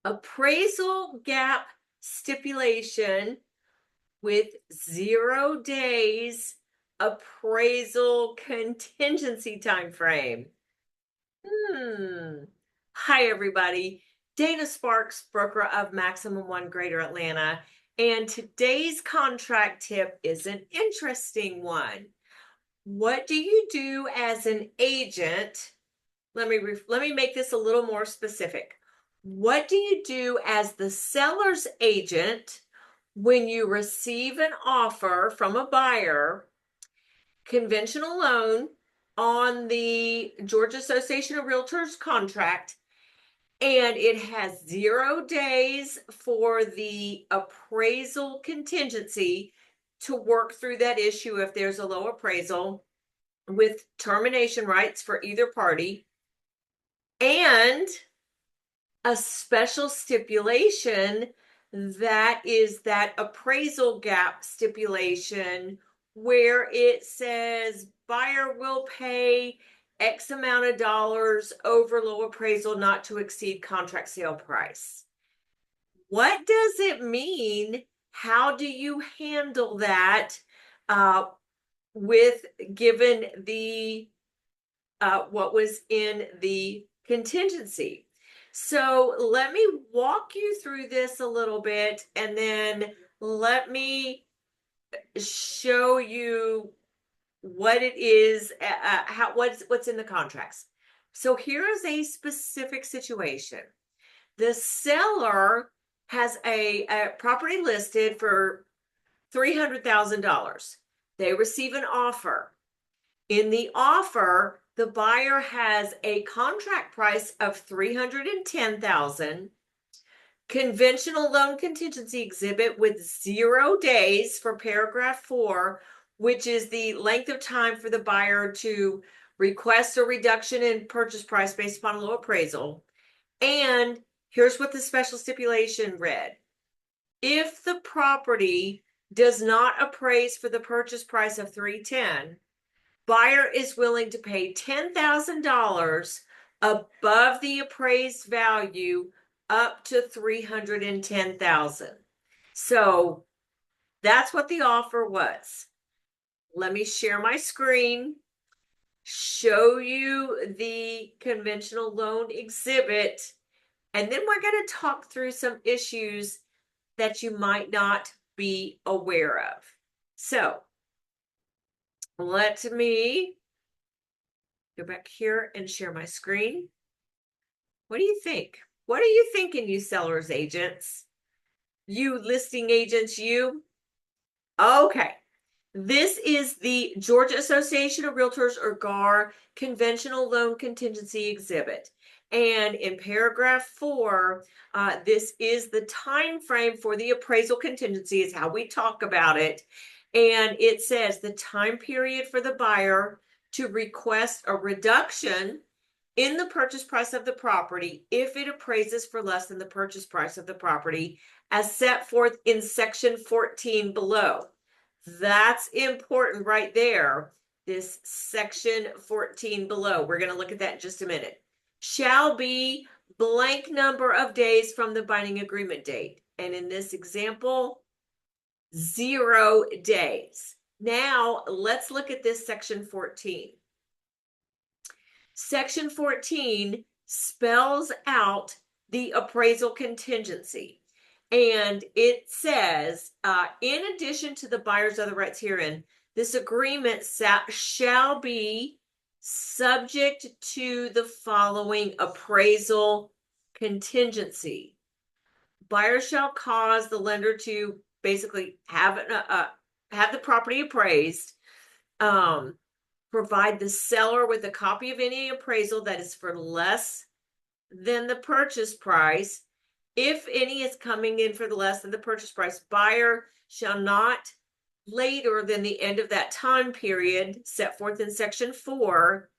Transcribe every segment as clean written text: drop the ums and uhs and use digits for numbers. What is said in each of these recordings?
Appraisal gap stipulation with 0 days appraisal contingency time frame. Hi, everybody. Dana Sparks, broker of Maximum One Greater Atlanta. And today's contract tip is an interesting one. What do you do as an agent? Let me make this a little more specific. What do you do as the seller's agent when you receive an offer from a buyer, conventional loan on the Georgia Association of Realtors contract, and it has 0 days for the appraisal contingency to work through that issue if there's a low appraisal, with termination rights for either party, and a special stipulation that is that appraisal gap stipulation where it says buyer will pay X amount of dollars over low appraisal not to exceed contract sale price. What does it mean? How do you handle that with given the what was in the contingency? So let me walk you through this a little bit, and then let me show you what it is, what's in the contracts. So here is a specific situation. The seller has a property listed for $300,000. They receive an offer. In the offer, the buyer has a contract price of $310,000, conventional loan contingency exhibit with 0 days for paragraph 4, which is the length of time for the buyer to request a reduction in purchase price based upon a low appraisal. And here's what the special stipulation read. If the property does not appraise for the purchase price of $310,000, buyer is willing to pay $10,000 above the appraised value up to $310,000. So that's what the offer was. Let me share my screen, show you the conventional loan exhibit, and then we're going to talk through some issues that you might not be aware of. So let me go back here and share my screen. What do you think? What are you thinking, you sellers agents? You listing agents, you? Okay. This is the Georgia Association of Realtors, or GAR, conventional loan contingency exhibit. And in paragraph 4, this is the time frame for the appraisal contingency, is how we talk about it. And it says the time period for the buyer to request a reduction in the purchase price of the property if it appraises for less than the purchase price of the property as set forth in section 14 below. That's important right there. This section 14 below. We're going to look at that in just a minute. Shall be blank number of days from the binding agreement date. And in this example, 0 days. Now, let's look at this section 14. Section 14 spells out the appraisal contingency. And it says, in addition to the buyer's other rights herein, this agreement shall be subject to the following appraisal contingency. Buyer shall cause the lender to basically have the property appraised, provide the seller with a copy of any appraisal that is for less than the purchase price. If any is coming in for the less than the purchase price, buyer shall not later than the end of that time period set forth in section 4.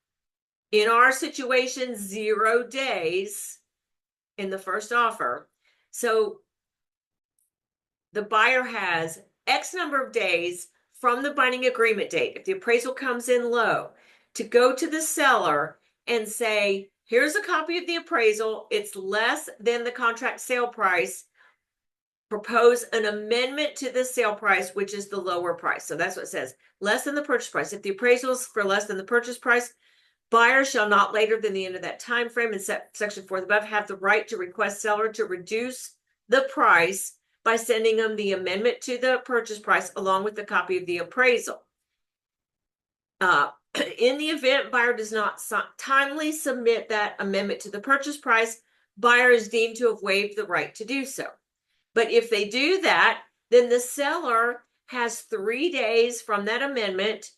In our situation, 0 days in the first offer. So the buyer has X number of days from the binding agreement date, if the appraisal comes in low, to go to the seller and say, here's a copy of the appraisal. It's less than the contract sale price. Propose an amendment to the sale price, which is the lower price. So that's what it says, less than the purchase price. If the appraisal is for less than the purchase price, buyer shall not later than the end of that time frame in section 4 above have the right to request seller to reduce the price by sending them the amendment to the purchase price along with the copy of the appraisal. In the event buyer does not timely submit that amendment to the purchase price, buyer is deemed to have waived the right to do so. But if they do that, then the seller has 3 days from that amendment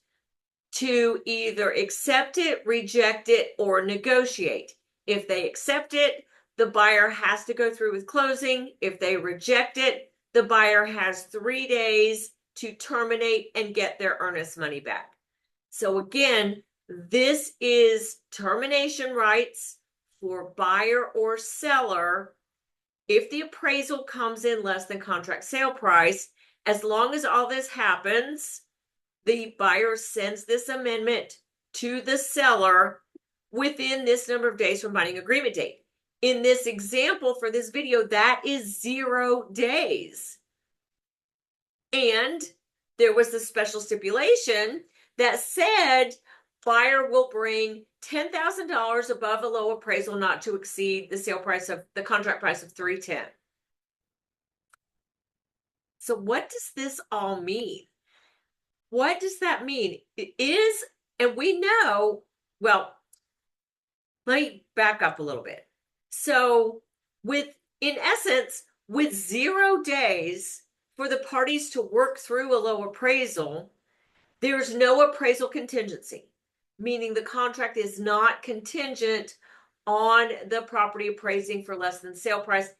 to either accept it, reject it, or negotiate. If they accept it, the buyer has to go through with closing. If they reject it, the buyer has 3 days to terminate and get their earnest money back. So again, this is termination rights for buyer or seller if the appraisal comes in less than contract sale price. As long as all this happens, the buyer sends this amendment to the seller within this number of days from binding agreement date. In this example for this video, that is 0 days. And there was a special stipulation that said buyer will bring $10,000 above a low appraisal not to exceed the sale price of the contract price of $310,000. So what does this all mean? What does that mean? It is, and we know, well, let me back up a little bit. So in essence, with 0 days for the parties to work through a low appraisal, there's no appraisal contingency, meaning the contract is not contingent on the property appraising for less than sale price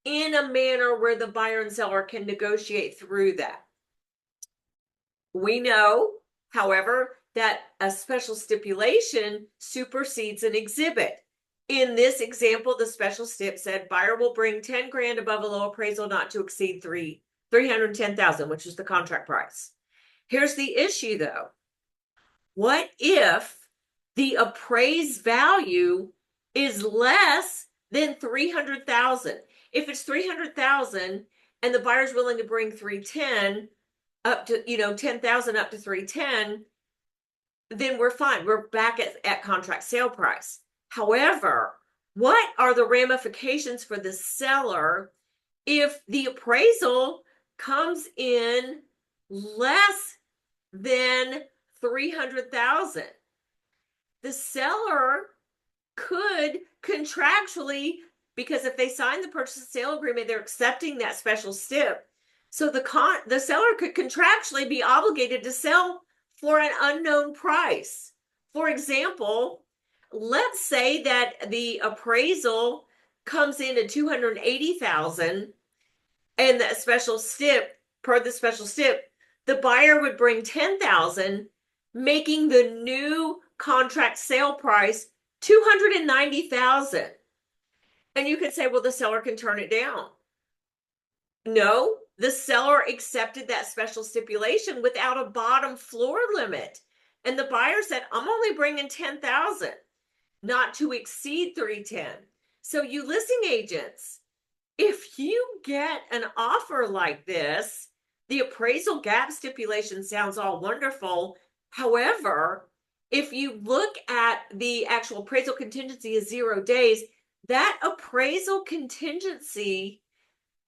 in a manner where the buyer and seller can negotiate through that. We know, however, that a special stipulation supersedes an exhibit. In this example, the special stip said buyer will bring 10 grand above a low appraisal not to exceed $310,000, which is the contract price. Here's the issue though. What if the appraised value is less than $300,000? If it's $300,000 and the buyer's willing to bring $310,000 up to, $10,000 up to $310,000, then we're fine. We're back at contract sale price. However, what are the ramifications for the seller if the appraisal comes in less than $300,000? The seller could contractually, because if they sign the purchase and sale agreement, they're accepting that special stip. So the seller could contractually be obligated to sell for an unknown price. For example, let's say that the appraisal comes in at $280,000 and the special stip, per the special stip, the buyer would bring $10,000, making the new contract sale price $290,000. And you could say, well, the seller can turn it down. No, the seller accepted that special stipulation without a bottom floor limit. And the buyer said, I'm only bringing $10,000, not to exceed $310,000. So you listing agents, if you get an offer like this, the appraisal gap stipulation sounds all wonderful. However, if you look at the actual appraisal contingency is 0 days, that appraisal contingency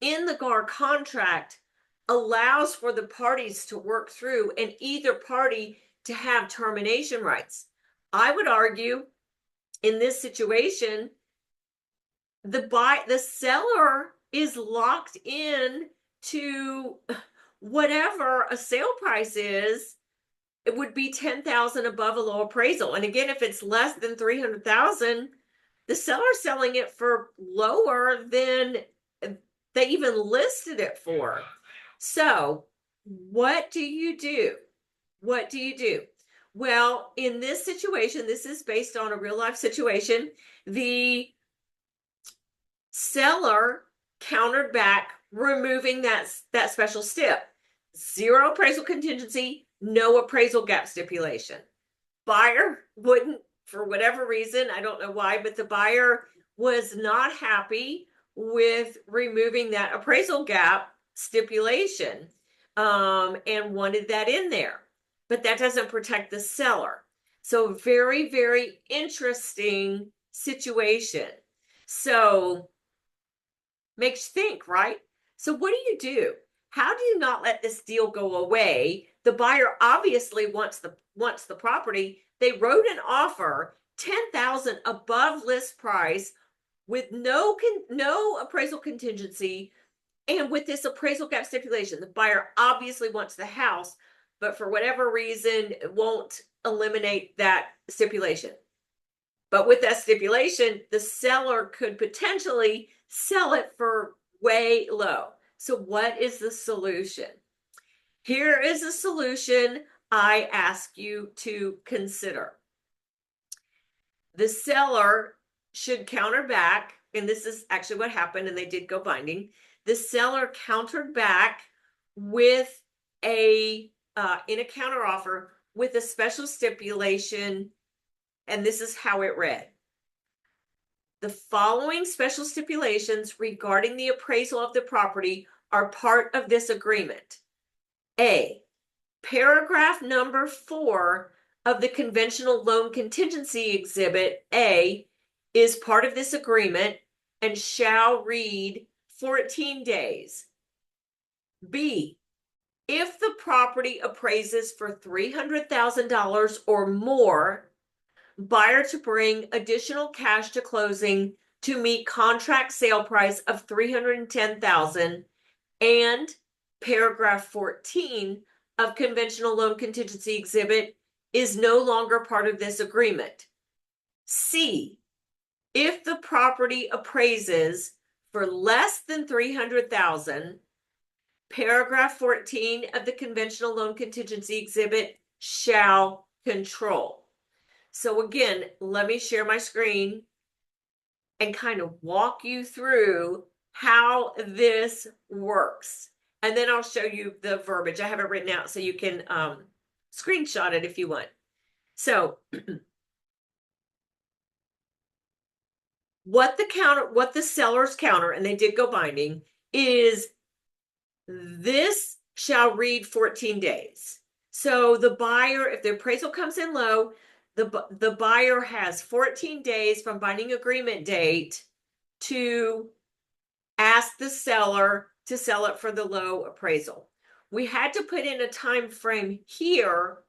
in the GAR contract allows for the parties to work through and either party to have termination rights. I would argue in this situation, the seller is locked in to whatever a sale price is. It would be $10,000 above a low appraisal. And again, if it's less than $300,000, the seller's selling it for lower than they even listed it for. So what do you do? What do you do? Well, in this situation, this is based on a real life situation. The seller countered back, removing that special stip. 0 appraisal contingency, no appraisal gap stipulation. Buyer wouldn't for whatever reason, I don't know why, but the buyer was not happy with removing that appraisal gap stipulation, and wanted that in there. But that doesn't protect the seller. So very, very interesting situation. So makes you think, right? So what do? How do you not let this deal go away? The buyer obviously wants the property. They wrote an offer 10,000 above list price with no appraisal contingency, and with this appraisal gap stipulation. The buyer obviously wants the house, but for whatever reason won't eliminate that stipulation. But with that stipulation, the seller could potentially sell it for way low. So what is the solution? Here is a solution I ask you to consider. The seller should counter back, and this is actually what happened, and they did go binding. The seller countered back with in a counter offer with a special stipulation, and this is how it read. The following special stipulations regarding the appraisal of the property are part of this agreement. A, paragraph number 4 of the conventional loan contingency exhibit A is part of this agreement and shall read 14 days. B, if the property appraises for $300,000 or more, buyer to bring additional cash to closing to meet contract sale price of $310,000, and paragraph 14 of conventional loan contingency exhibit is no longer part of this agreement. C, if the property appraises for less than $300,000, paragraph 14 of the conventional loan contingency exhibit shall control. So again, let me share my screen and kind of walk you through how this works. And then I'll show you the verbiage. I have it written out so you can screenshot it if you want. So what the seller's counter, and they did go binding, is this shall read 14 days. So the buyer, if the appraisal comes in low, the buyer has 14 days from binding agreement date to ask the seller to sell it for the low appraisal. We had to put in a time frame here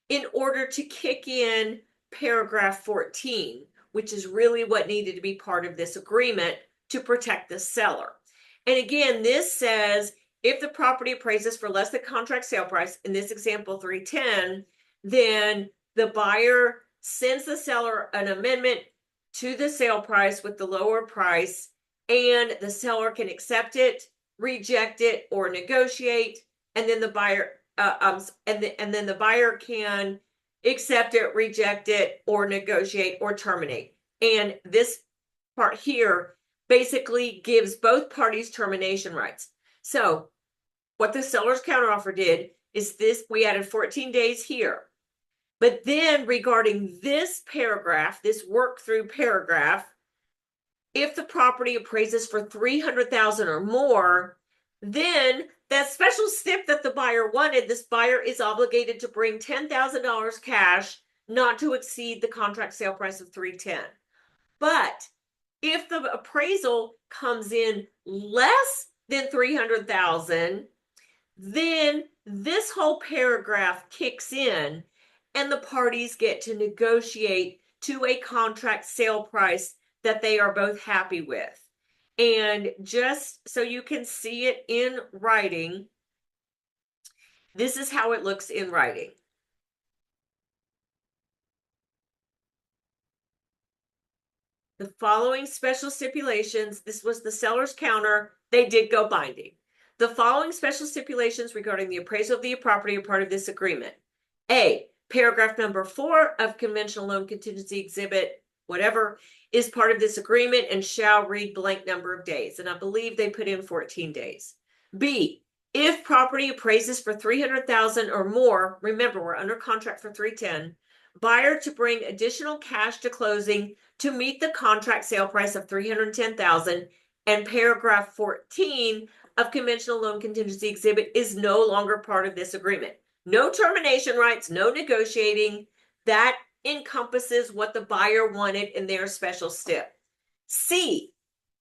in order to kick in paragraph 14, which is really what needed to be part of this agreement to protect the seller. And again, this says if the property appraises for less than contract sale price, in this example 310, then the buyer sends the seller an amendment to the sale price with the lower price, and the seller can accept it, reject it, or negotiate, and then the buyer and then the buyer can accept it, reject it, or negotiate or terminate. And this part here basically gives both parties termination rights. So what the seller's counteroffer did is this: we added 14 days here. But then regarding this paragraph, this work through paragraph, if the property appraises for $300,000 or more, then that special stip that the buyer wanted, this buyer is obligated to bring $10,000 cash, not to exceed the contract sale price of $310,000. But if the appraisal comes in less than $300,000, then this whole paragraph kicks in, and the parties get to negotiate to a contract sale price that they are both happy with. And just so you can see it in writing, this is how it looks in writing. The following special stipulations, this was the seller's counter, they did go binding. The following special stipulations regarding the appraisal of the property are part of this agreement. A, paragraph number 4 of conventional loan contingency exhibit, whatever, is part of this agreement and shall read blank number of days. And I believe they put in 14 days. B, if property appraises for $300,000 or more, remember we're under contract for $310,000, buyer to bring additional cash to closing to meet the contract sale price of $310,000, and paragraph 14 of conventional loan contingency exhibit is no longer part of this agreement. No termination rights, no negotiating. That encompasses what the buyer wanted in their special stip. C,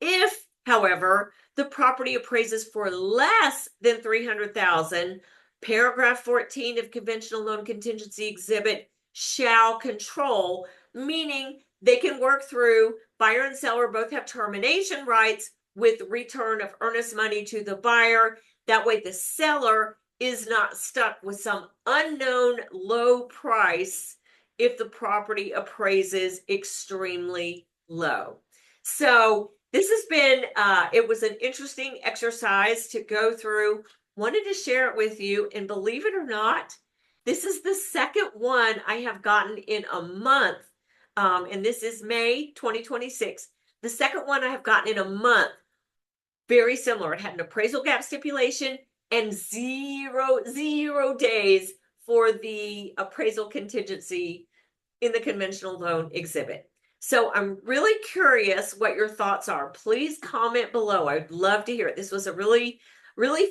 if, however, the property appraises for less than $300,000, paragraph 14 of conventional loan contingency exhibit shall control, meaning they can work through, buyer and seller both have termination rights with return of earnest money to the buyer. That way the seller is not stuck with some unknown low price if the property appraises extremely low. So this has been, it was an interesting exercise to go through. Wanted to share it with you, and believe it or not, this is the second one I have gotten in a month, and this is May 2026. The second one I have gotten in a month, very similar. It had an appraisal gap stipulation and zero days for the appraisal contingency in the conventional loan exhibit. So I'm really curious what your thoughts are. Please comment below. I'd love to hear it. This was a really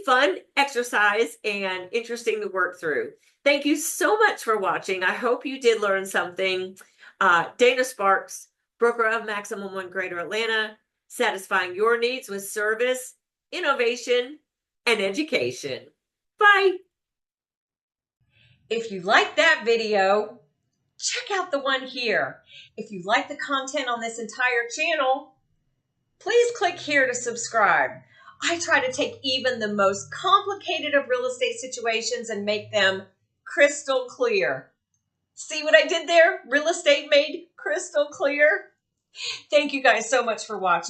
fun exercise and interesting to work through. Thank you so much for watching. I hope you did learn something. Dana Sparks, broker of Maximum One Greater Atlanta, satisfying your needs with service, innovation, and education. Bye. If you like that video, check out the one here. If you like the content on this entire channel, please click here to subscribe. I try to take even the most complicated of real estate situations and make them crystal clear. See what I did there? Real estate made crystal clear. Thank you guys so much for watching.